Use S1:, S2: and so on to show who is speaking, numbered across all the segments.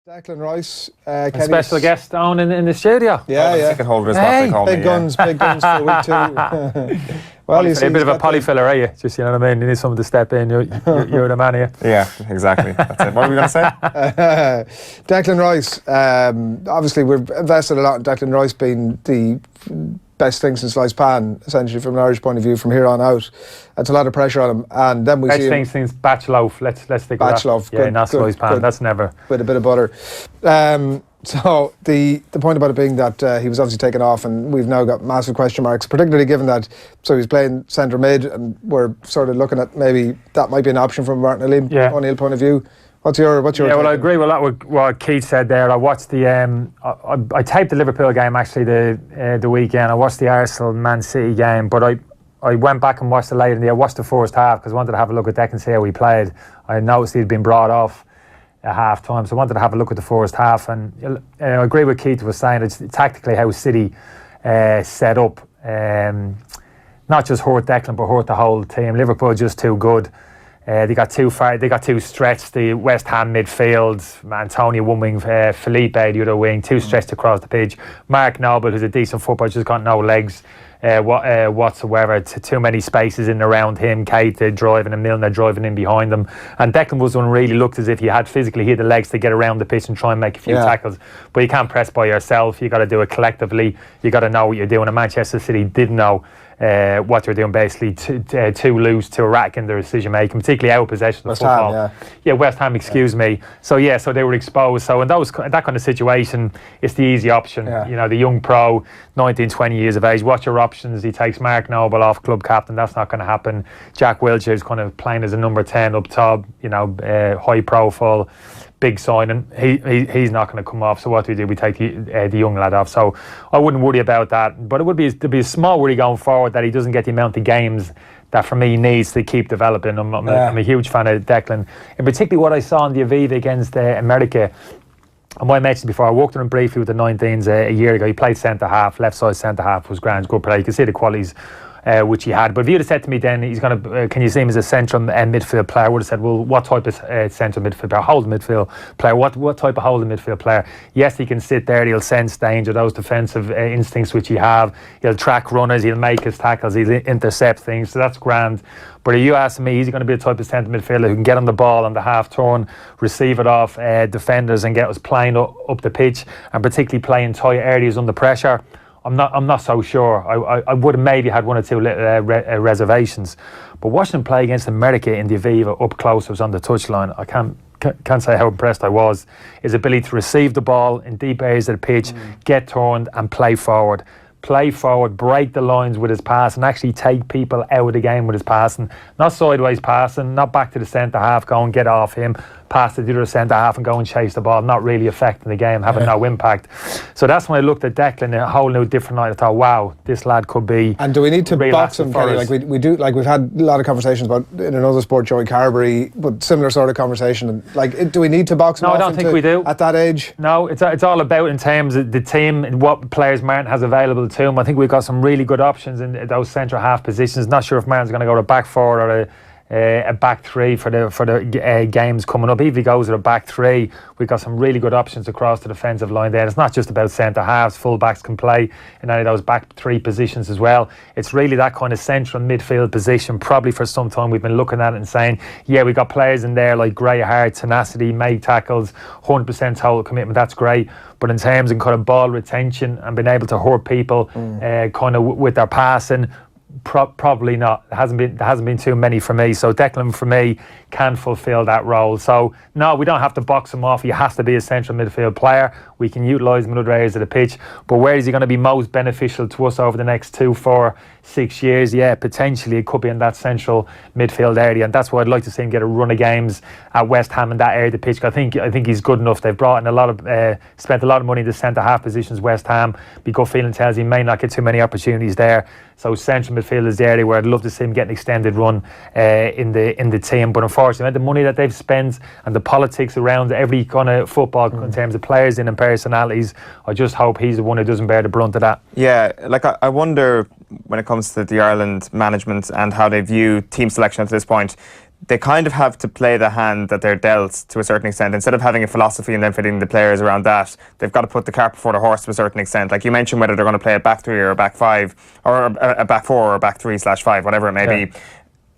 S1: Declan Rice,
S2: a special guest down in the studio.
S1: Yeah.
S3: Ticket holder is what they call me.
S1: Big guns for week 2.
S2: Well, you're a bit of a polyfiller, are you? Just, you know what I mean? You need someone to step in. You're the man here.
S3: Yeah, exactly. That's it. What were we going to say?
S1: Declan Rice. Obviously, we've invested a lot in Declan Rice being the best thing since sliced pan, essentially, from an Irish point of view, from here on out. It's a lot of pressure on him. And then we
S2: best
S1: see
S2: thing since batch loaf. Let's stick with that.
S1: Loaf.
S2: Yeah, not sliced pan. Good. That's never.
S1: With a bit of butter. So the point about it being that he was obviously taken off, and we've now got massive question marks, particularly given that he's playing centre mid, and we're sort of looking at maybe that might be an option from Martin O'Neill point of view. What's your
S2: yeah, well, I agree with that, what Keith said there. I watched the I taped the Liverpool game actually the weekend. I watched the Arsenal Man City game, but I went back and watched it later in the day. I watched the first half because I wanted to have a look at Declan and see how he played. I noticed he'd been brought off at half time, so I wanted to have a look at the first half, and I agree with Keith was saying. It's tactically how City set up, not just hurt Declan but hurt the whole team. Liverpool just too good. They got too far. They got too stretched. The West Ham midfield, Antonio one wing, Felipe the other wing, too stretched across the pitch. Mark Noble, who's a decent footballer, just got no legs whatsoever. Too many spaces in and around him. Keita driving and Milner driving in behind them. And Declan was one really looked as if he had the legs to get around the pitch and try and make a few tackles. But you can't press by yourself. You got to do it collectively. You got to know what you're doing. And Manchester City did know what they're doing, basically too loose, too erratic in their decision making, particularly out of possession of football. West Ham, excuse me. So they were exposed. So in that kind of situation, it's the easy option. You know, the young pro, 19, 20 years of age. What's your options? He takes Mark Noble off, club captain. That's not going to happen. Jack Wilshere's kind of playing as a number 10 up top. You know, high profile, big signing. He's not going to come off. So what do? We take the young lad off. So I wouldn't worry about that. But there'd be a small worry going forward that he doesn't get the amount of games that for me needs to keep developing. I'm a huge fan of Declan. And particularly what I saw in the Aviva against America. And what I mentioned before, I worked on him briefly with the 19s a year ago. He played centre half, left side centre half, was grand, good play. You can see the qualities which he had. But if you'd have said to me then, he's going to, can you see him as a central midfield player? I would have said, well, what type of central midfield player? Holding midfield player. What type of holding midfield player? Yes, he can sit there. He'll sense danger, those defensive instincts which he have. He'll track runners. He'll make his tackles. He'll intercept things. So that's grand. But if you ask me, he's going to be the type of centre midfielder who can get on the ball on the half turn, receive it off defenders, and get us playing up the pitch, and particularly playing tight areas under pressure. I'm not so sure. I would have maybe had one or two reservations, but watching him play against America in the Aviva up close, I was on the touchline. I can't say how impressed I was. His ability to receive the ball in deep areas of the pitch, get turned and play forward, break the lines with his pass, and actually take people out of the game with his passing. Not sideways passing, not back to the centre half, go and get off him, pass to the other centre half and go and chase the ball, not really affecting the game, having no impact. So that's when I looked at Declan in a whole new different light. I thought, wow, this lad could be.
S1: And do we need to box him, Kenny? Like we do, like we've had a lot of conversations about in another sport, Joey Carberry, but similar sort of conversation. Like, do we need to box him?
S2: No, I don't think we do
S1: at that age.
S2: No, it's all about in terms of the team and what players Martin has available to him. I think we've got some really good options in those centre half positions. Not sure if Martin's going to go to back four or a back three for the games coming up. If he goes with a back three, we've got some really good options across the defensive line there. It's not just about centre halves. Full backs can play in any of those back three positions as well. It's really that kind of central midfield position. Probably for some time we've been looking at it and saying, yeah, we got players in there like Gray Hart, tenacity, make tackles, 100% total commitment. That's great. But in terms of kind of ball retention and being able to hurt people kind of with their passing, probably not. There hasn't been too many for me. So Declan for me can fulfil that role. So no, we don't have to box him off. He has to be a central midfield player. We can utilise him in other areas of the pitch. But where is he going to be most beneficial to us over the next 2, 4, 6 years? Yeah, potentially it could be in that central midfield area, and that's why I'd like to see him get a run of games at West Ham in that area of the pitch. I think he's good enough. They've brought in spent a lot of money in the centre half positions. West Ham, my gut feeling tells he may not get too many opportunities there. So central midfield is the area where I'd love to see him get an extended run in the team. But unfortunately, the money that they've spent and the politics around every kind of football in terms of players and personalities, I just hope he's the one who doesn't bear the brunt of that.
S3: Yeah, like I wonder when it comes to the Ireland management and how they view team selection at this point. they kind of have to play the hand that they're dealt to a certain extent. Instead of having a philosophy and then fitting the players around that, they've got to put the cart before the horse to a certain extent. Like you mentioned, whether they're going to play a back three or a back five, or a back four or a back 3/5, whatever it may be.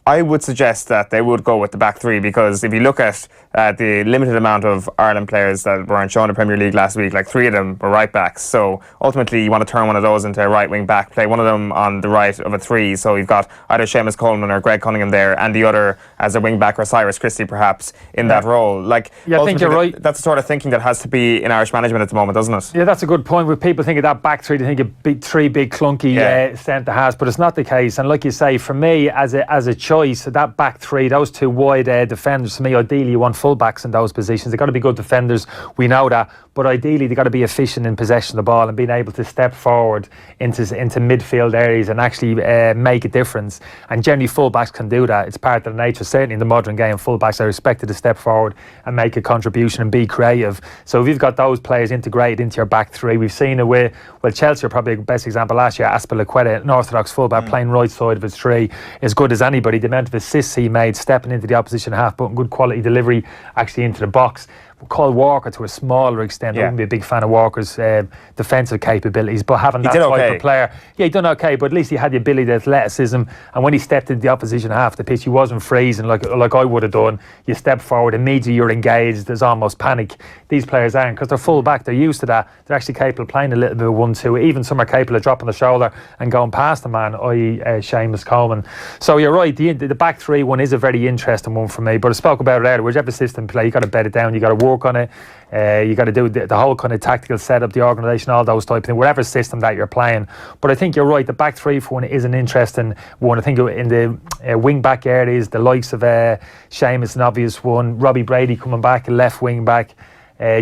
S3: I would suggest that they would go with the back three, because if you look at the limited amount of Ireland players that weren't shown in the Premier League last week, like 3 of them were right backs. So ultimately you want to turn one of those into a right wing back, play one of them on the right of a 3. So you've got either Seamus Coleman or Greg Cunningham there, and the other as a wing back, or Cyrus Christie perhaps in that role. Like,
S2: I think you're right.
S3: That's the sort of thinking that has to be in Irish management at the moment, doesn't it?
S2: Yeah, that's a good point. With people think of that back 3, they think of three big clunky centre halves, but it's not the case. And like you say, for me as a choice, that back 3, those 2 wide defenders, for me, ideally you want full backs in those positions. They've got to be good defenders, we know that, but ideally they've got to be efficient in possession of the ball and being able to step forward into midfield areas and actually make a difference. And generally full backs can do that. It's part of the nature, certainly in the modern game. Full backs are expected to step forward and make a contribution and be creative. So if you've got those players integrated into your back 3, we've seen it with, well, Chelsea are probably the best example last year. Azpilicueta, an orthodox full back, playing right side of his 3, as good as anybody. The amount of assists he made, stepping into the opposition half, putting good quality delivery actually into the box. Call Walker to a smaller extent. I wouldn't be a big fan of Walker's defensive capabilities, but having that type of player, he done okay, but at least he had the ability, the athleticism, and when he stepped into the opposition half of the pitch, he wasn't freezing like I would have done. You step forward, immediately you're engaged, there's almost panic. These players aren't, because they're full back, they're used to that. They're actually capable of playing a little bit of 1-2. Even some are capable of dropping the shoulder and going past the man, i.e. Seamus Coleman. So you're right, the back 3 one is a very interesting one for me, but I spoke about it earlier. Whichever system play, you got to bed it down, you got to work on it. You got to do the whole kind of tactical setup, the organisation, all those type of things, whatever system that you're playing. But I think you're right, the back 3 for one is an interesting one. I think in the wing back areas, the likes of Seamus, an obvious one, Robbie Brady coming back, left wing back,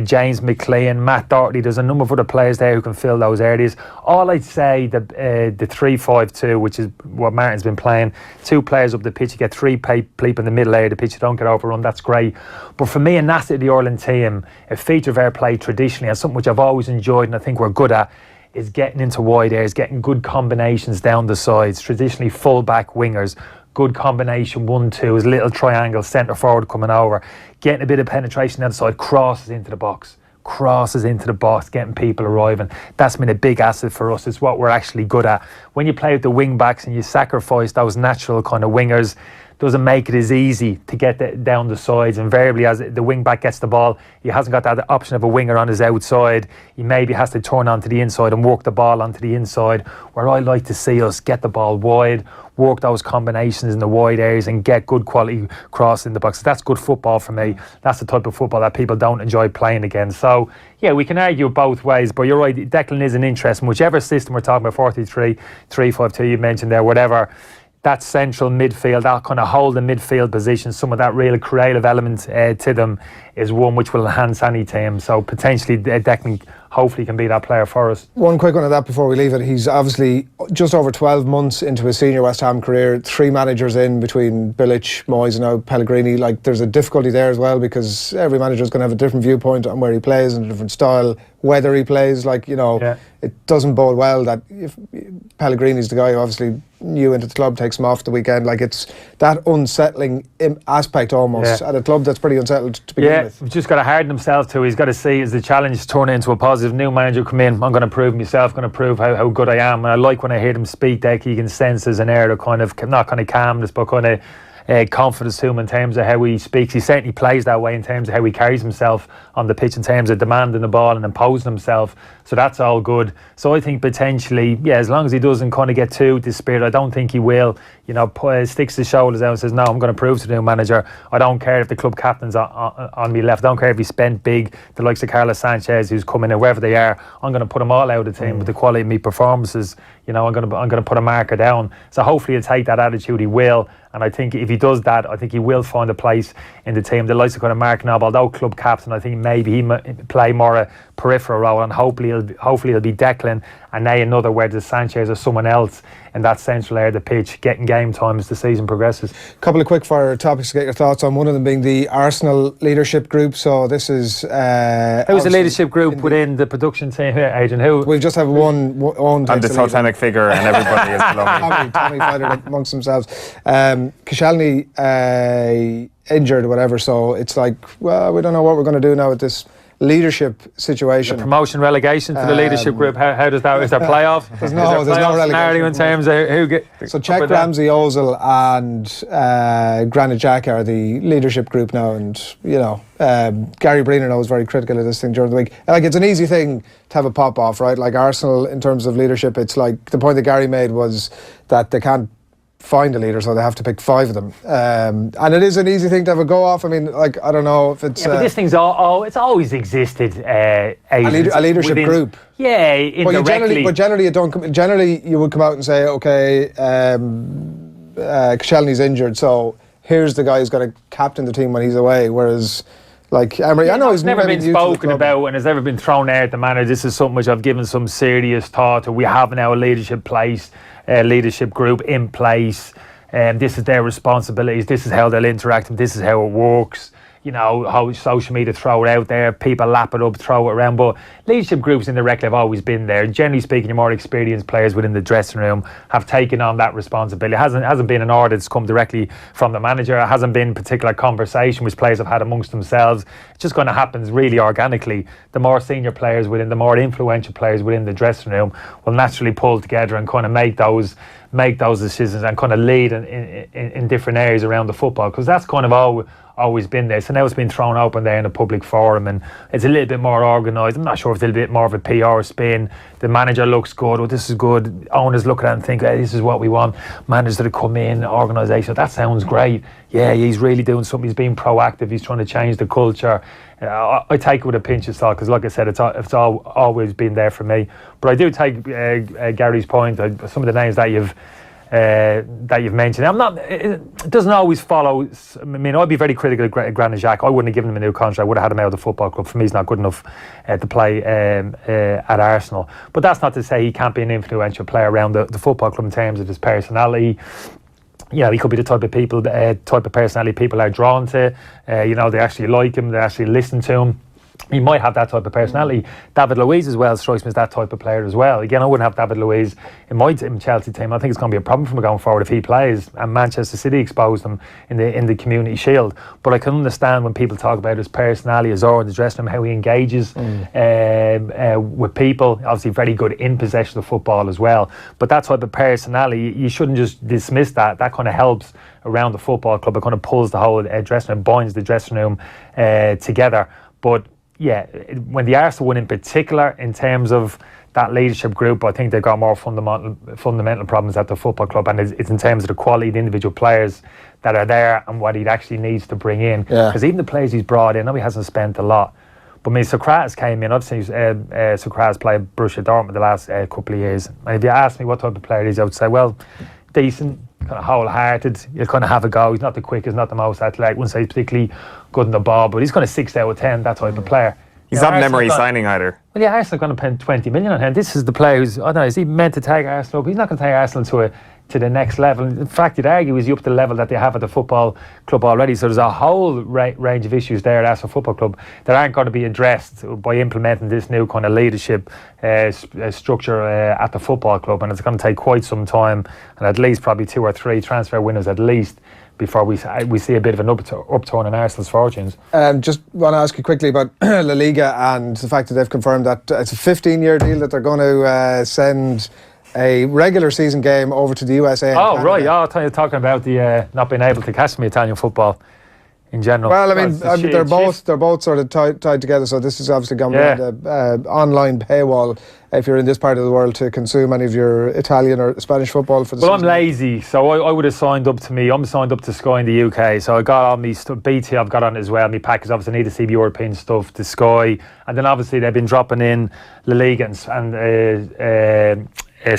S2: James McLean, Matt Doherty. There's a number of other players there who can fill those areas. All I'd say, the 3-5-2, which is what Martin's been playing, 2 players up the pitch, you get 3 people in the middle area of the pitch, you don't get overrun, that's great. But for me, an asset of the Ireland team, a feature of our play traditionally, and something which I've always enjoyed and I think we're good at, is getting into wide areas, getting good combinations down the sides, traditionally full back wingers. Good combination, 1-2, is little triangle, centre forward coming over, getting a bit of penetration down the side, crosses into the box, getting people arriving. That's been a big asset for us. It's what we're actually good at. When you play with the wing backs and you sacrifice those natural kind of wingers, doesn't make it as easy to get down the sides. Invariably, as the wing back gets the ball, he hasn't got that option of a winger on his outside. He maybe has to turn onto the inside and work the ball onto the inside, where I like to see us get the ball wide, work those combinations in the wide areas and get good quality cross in the box. That's good football for me. That's the type of football that people don't enjoy playing against. So yeah, we can argue both ways, but you're right, Declan is an interesting, whichever system we're talking about, 4-3-3, 3-5-2 you mentioned there, whatever, that central midfield, that kind of holding midfield position, some of that real creative element to them is one which will enhance any team. So potentially Declan hopefully can be that player for us.
S1: One quick one of that before we leave it. He's obviously just over 12 months into his senior West Ham career, 3 managers in between Bilic, Moyes and now Pellegrini. Like, there's a difficulty there as well, because every manager is going to have a different viewpoint on where he plays and a different style, whether he plays. Like, you know, it doesn't bode well that if Pellegrini's the guy who obviously new into the club, takes him off the weekend. Like, it's that unsettling aspect almost at a club that's pretty unsettled to begin with.
S2: He's just got to harden himself to. He's got to see as the challenge turn into a positive. New manager come in, I'm going to prove myself, going to prove how good I am. And I like when I hear him speak, Deck, you can sense there's an air of kind of, not kind of calmness, but kind of confidence to him in terms of how he speaks. He certainly plays that way in terms of how he carries himself on the pitch, in terms of demanding the ball and imposing himself. So that's all good. So I think potentially, as long as he doesn't kind of get too despaired, I don't think he will, sticks his shoulders out and says, no, I'm going to prove to the new manager. I don't care if the club captain's on me left. I don't care if he spent big, the likes of Carlos Sanchez, who's coming in, wherever they are. I'm going to put them all out of the team with the quality of my performances. I'm going to put a marker down. So hopefully he'll take that attitude. He will. And I think if he does that, I think he will find a place in the team. The likes of kind of Mark Noble, although club captain, I think maybe he might play more a peripheral role, and hopefully it'll be Declan and another, whether it's Sanchez or someone else in that central area of the pitch, getting game time as the season progresses.
S1: A couple of quick fire topics to get your thoughts on. One of them being the Arsenal leadership group. So this is
S2: who's the leadership group within the production team here, Adrian? Who?
S1: We just have one.
S3: I'm the totemic figure, and everybody is below me.
S1: Tommy fight it amongst themselves. Koscielny injured or whatever, so it's like, well, we don't know what we're going to do now with this leadership situation.
S2: The promotion relegation to the leadership group. How does that? Is there playoff?
S1: There's no relegation
S2: in terms of who get.
S1: So Czech, Ramsey, Ozil, and Granit Xhaka are the leadership group now, and Gary Breener was very critical of this thing during the week. Like, it's an easy thing to have a pop off, right? Like Arsenal, in terms of leadership, it's like the point that Gary made was that they can't find a leader, so they have to pick 5 of them, and it is an easy thing to have a go off. I mean, like, I don't know if it's
S2: but this thing's it's always existed,
S1: a leadership group.
S2: Yeah, indirectly.
S1: But generally you don't. Generally you would come out and say, okay, Koscielny's injured, so here's the guy who's going to captain the team when he's away. Whereas, like Emery, I know he's
S2: never been spoken about and has never been thrown out the manager. This is something which I've given some serious thought to. We have now a leadership group in place, and this is their responsibilities. This is how they'll interact, and this is how it works. How social media throw it out there, people lap it up, throw it around. But leadership groups indirectly have always been there. Generally speaking, your more experienced players within the dressing room have taken on that responsibility. It hasn't been an order that's come directly from the manager. It hasn't been particular conversation which players have had amongst themselves. It's just going to happen really organically. The more senior players the more influential players within the dressing room will naturally pull together and kind of make those decisions and kind of lead in different areas around the football, because that's kind of always been there. So now it's been thrown open there in a public forum, and it's a little bit more organised. I'm not sure if it's a little bit more of a PR spin. The manager looks good. Oh, this is good. Owners look at it and think, hey, this is what we want. Managers that come in, organisation. That sounds great. Yeah, he's really doing something. He's being proactive. He's trying to change the culture. I take it with a pinch of salt, because, like I said, it's always been there for me. But I do take Gary's point. Some of the names that you've mentioned. It doesn't always follow. I mean, I'd be very critical of Granit Xhaka. I wouldn't have given him a new contract. I would have had him out of the football club. For me, he's not good enough to play at Arsenal. But that's not to say he can't be an influential player around the football club in terms of his personality. He could be the type of personality people are drawn to. They actually like him. They actually listen to him. He might have that type of personality. David Luiz as well strikes me as that type of player as well. Again, I wouldn't have David Luiz in my Chelsea team. I think it's going to be a problem for him going forward if he plays, and Manchester City exposed him in the Community Shield. But I can understand when people talk about his personality, his aura in the dressing room, how he engages with people. Obviously very good in possession of football as well. But that type of personality, you shouldn't just dismiss that. That kind of helps around the football club. It kind of pulls the whole dressing room, binds the dressing room together. But yeah, when the Arsenal win in particular, in terms of that leadership group, I think they've got more fundamental problems at the football club, and it's in terms of the quality of the individual players that are there and what he actually needs to bring in. Because even the players he's brought in, I know he hasn't spent a lot, but I mean, Sokratis came in. I've seen Sokratis play Borussia Dortmund the last couple of years, and if you ask me what type of player he is, I would say, well, decent, kind of wholehearted. You'll kind of have a go. He's not the quickest, not the most athletic. I wouldn't say he's particularly good in the ball, but he's kind of 6 out of 10, that type of player.
S3: He's not an Emery signing either.
S2: Well, yeah, Arsenal are going to spend 20 million on him. This is the player who's, I don't know, is he meant to take Arsenal? He's not going to take Arsenal to the next level. In fact, you'd argue he's up to the level that they have at the football club already. So there's a whole range of issues there at Arsenal Football Club that aren't going to be addressed by implementing this new kind of leadership structure at the football club. And it's going to take quite some time, and at least probably 2 or 3 transfer windows at least, before we see a bit of an upturn in Arsenal's fortunes. Just
S1: want to ask you quickly about La Liga and the fact that they've confirmed that it's a 15-year deal that they're going to send a regular season game over to the USA.
S2: Oh, right. I thought you were talking about the not being able to catch me Italian football in general.
S1: Well, I mean, they're both sort of tied together. So this is obviously going to be an online paywall if you're in this part of the world to consume any of your Italian or Spanish football for the season.
S2: I'm lazy, so I would have signed up to I'm signed up to Sky in the UK, so I got on me BT, I've got on it as well, my package. Obviously I need to see the European stuff to Sky, and then obviously they've been dropping in La Liga and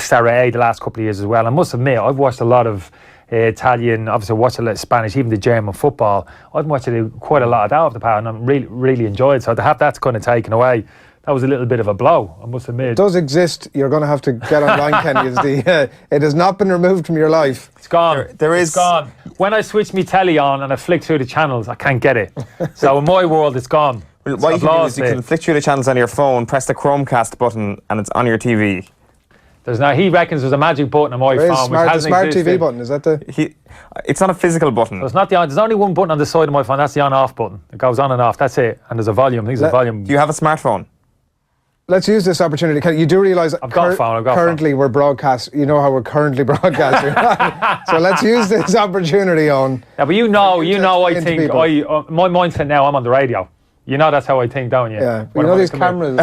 S2: Serie A the last couple of years as well. I must admit, I've watched a lot of Italian, obviously watched a lot of Spanish, even the German football. I've watched quite a lot of that over the past, and I'm really enjoyed it. So to have that kind of taken away that was a little bit of a blow, I must admit.
S1: It does exist. You're going to have to get online, Kenny. It has not been removed from your life.
S2: It's gone.
S3: It's
S2: gone. When I switch my telly on and I flick through the channels, I can't get it. So in my world, it's gone.
S3: Well, what you can do is you can flick through the channels on your phone, press the Chromecast button, and it's on your TV.
S2: He reckons there's a magic button on my phone.
S1: The smart TV button, is that
S3: It's not a physical button.
S2: So it's not there's only one button on the side of my phone. That's the on-off button. It goes on and off. That's it. And there's a volume. I think there's a volume.
S3: Do you have a smartphone?
S1: Let's use this opportunity. You do realise
S2: I've got a phone.
S1: currently we're broadcast. You know how we're currently broadcasting. So let's use this opportunity on.
S2: Yeah, but I think my mindset now, I'm on the radio. You know that's how I think, don't you?
S1: Yeah. You know these cameras.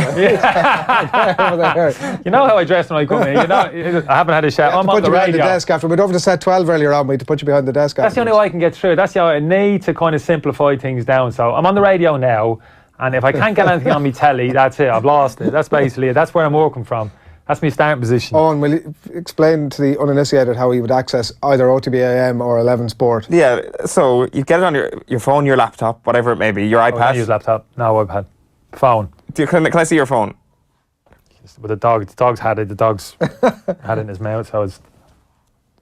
S2: You know how I dress when I come in. You know, I haven't had a shower. I'm on the radio.
S1: Behind the desk after we went over to set 12 earlier on. We had to put you behind the desk.
S2: That's the only way I can get through. That's the I need to kind of simplify things down. So I'm on the radio now, and if I can't get anything on my telly, that's it. I've lost it. That's basically it. That's where I'm working from. That's my starting position.
S1: Owen, will you explain to the uninitiated how he would access either OTB AM or 11 Sport?
S3: Yeah, so you get it on your phone, your laptop, whatever it may be, your iPad.
S2: I use laptop. No iPad. Phone.
S3: Can I see your phone?
S2: With the dog's had it. The dog's had it in his mouth, so it's...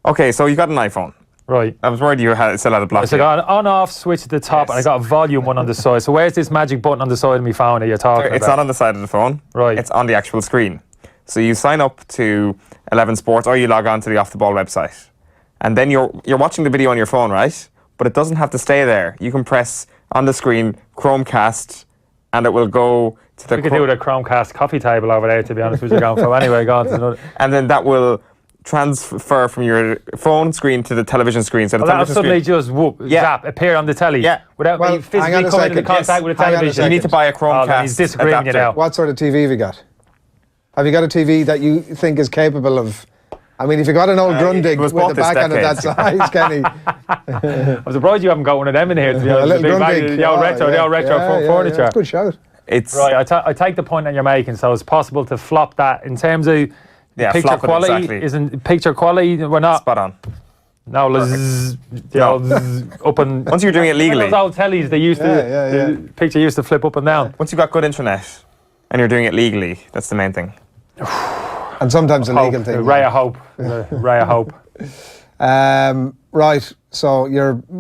S3: Okay, so you got an iPhone.
S2: Right.
S3: I was worried you still had a block.
S2: So I got an on-off switch at the top, and I got a volume one on the side. So where's this magic button on the side of my phone that you're talking about?
S3: It's not on the side of the phone.
S2: Right.
S3: It's on the actual screen. So you sign up to 11 Sports or you log on to the Off the Ball website. And then you're watching the video on your phone, right? But it doesn't have to stay there. You can press on the screen Chromecast and it will go to the...
S2: We could do with a Chromecast coffee table over there, to be honest with you, going for. Anyway, go on to another.
S3: And then that will transfer from your phone screen to the television screen. So the television
S2: suddenly
S3: screen,
S2: just zap, appear on the telly.
S3: Yeah.
S2: Without me physically coming into contact with a television.
S3: You need to buy a Chromecast
S2: he's disagreeing
S3: adapter.
S2: You now.
S1: What sort of TV have you got? Have you got a TV that you think is capable of... I mean, if you got an old Grundig with the back end of that size, Kenny...
S2: I'm surprised you haven't got one of them in here, to be honest.
S1: A little Grundig.
S2: The old retro furniture.
S1: That's a good shout.
S2: Right, I take the point that you're making, so it's possible to flop that in terms of picture quality.
S3: Exactly.
S2: Isn't picture quality, we're not...
S3: Spot on.
S2: No, up and...
S3: Once you're doing it legally...
S2: Those old tellies, they used to... The picture used to flip up and down.
S3: Once you've got good internet and you're doing it legally, that's the main thing.
S1: And sometimes a legal thing.
S2: Ray of hope. Ray of hope.
S1: Right, so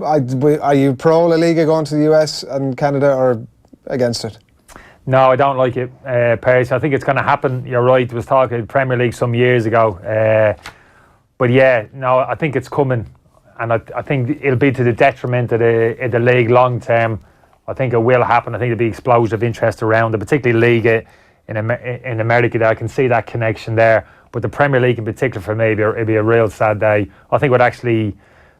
S1: are you pro La Liga going to the US and Canada or against it?
S2: No, I don't like it personally. I think it's going to happen. You're right, I was talking Premier League some years ago. But yeah, no, I think it's coming. And I think it'll be to the detriment of the league long term. I think it will happen. I think there'll be explosion of interest around it, particularly Liga in America. There, I can see that connection there. But the Premier League in particular, for me, it'd be a real sad day. I think it would actually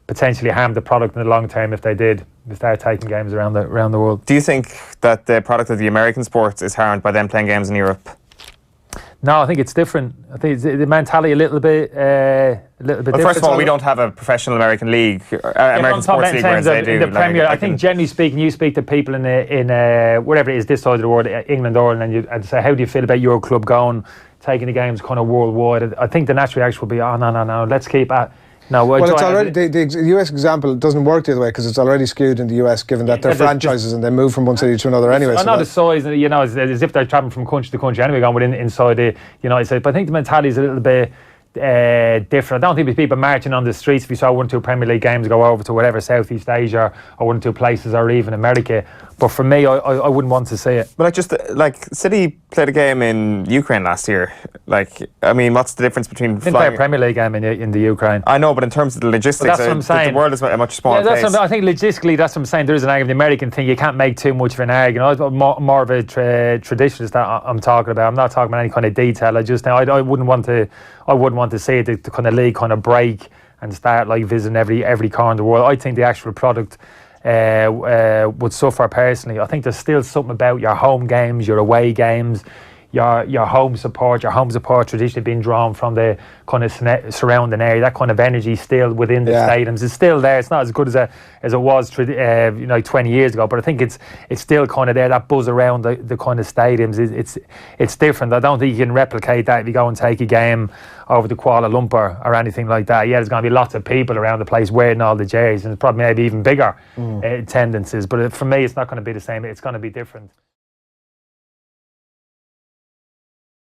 S2: potentially harm the product in the long term if they did start taking games around the world.
S3: Do you think that the product of the American sports is harmed by them playing games in Europe?
S2: No, I think it's different. I think it's the mentality a little bit different.
S3: First of all, we don't have a professional American league, American sports league, whereas they do.
S2: In the Premier, I think generally speaking, you speak to people in wherever it is, this side of the world, England, Ireland, and say, how do you feel about your club taking the games kind of worldwide? I think the natural reaction would be, no, let's keep at. No,
S1: well, it's already the US example doesn't work the other way because it's already skewed in the US, given that they're franchises and they move from one city to another anyway.
S2: I know the size, as if they're traveling from country to country anyway, going inside the United States. But I think the mentality is a little bit different. I don't think there's people marching on the streets. If you saw 1 or 2 Premier League games go over to whatever Southeast Asia or 1 or 2 places or even America. But for me, I wouldn't want to see it.
S3: But City played a game in Ukraine last year. What's the difference between
S2: didn't play a Premier League game in the Ukraine.
S3: I know, but in terms of the logistics,
S2: that's what I'm saying.
S3: The world is a much smaller place.
S2: I think logistically, that's what I'm saying. There is an argument. The American thing, you can't make too much of an argument. I'm more of a traditionalist that I'm talking about. I'm not talking about any kind of detail. I wouldn't want to see the kind of league kind of break and start visiting every corner of the world. I think the actual product would suffer personally. I think there's still something about your home games, your away games, your home support traditionally being drawn from the kind of surrounding area. That kind of energy still within the stadiums is still there. It's not as good as it was 20 years ago, but I think it's still kind of there. That buzz around the kind of stadiums it's different. I don't think you can replicate that if you go and take a game over to Kuala Lumpur or anything like that. Yeah, there's going to be lots of people around the place wearing all the jerseys, and it's probably maybe even bigger attendances. But for me, it's not going to be the same. It's going to be different.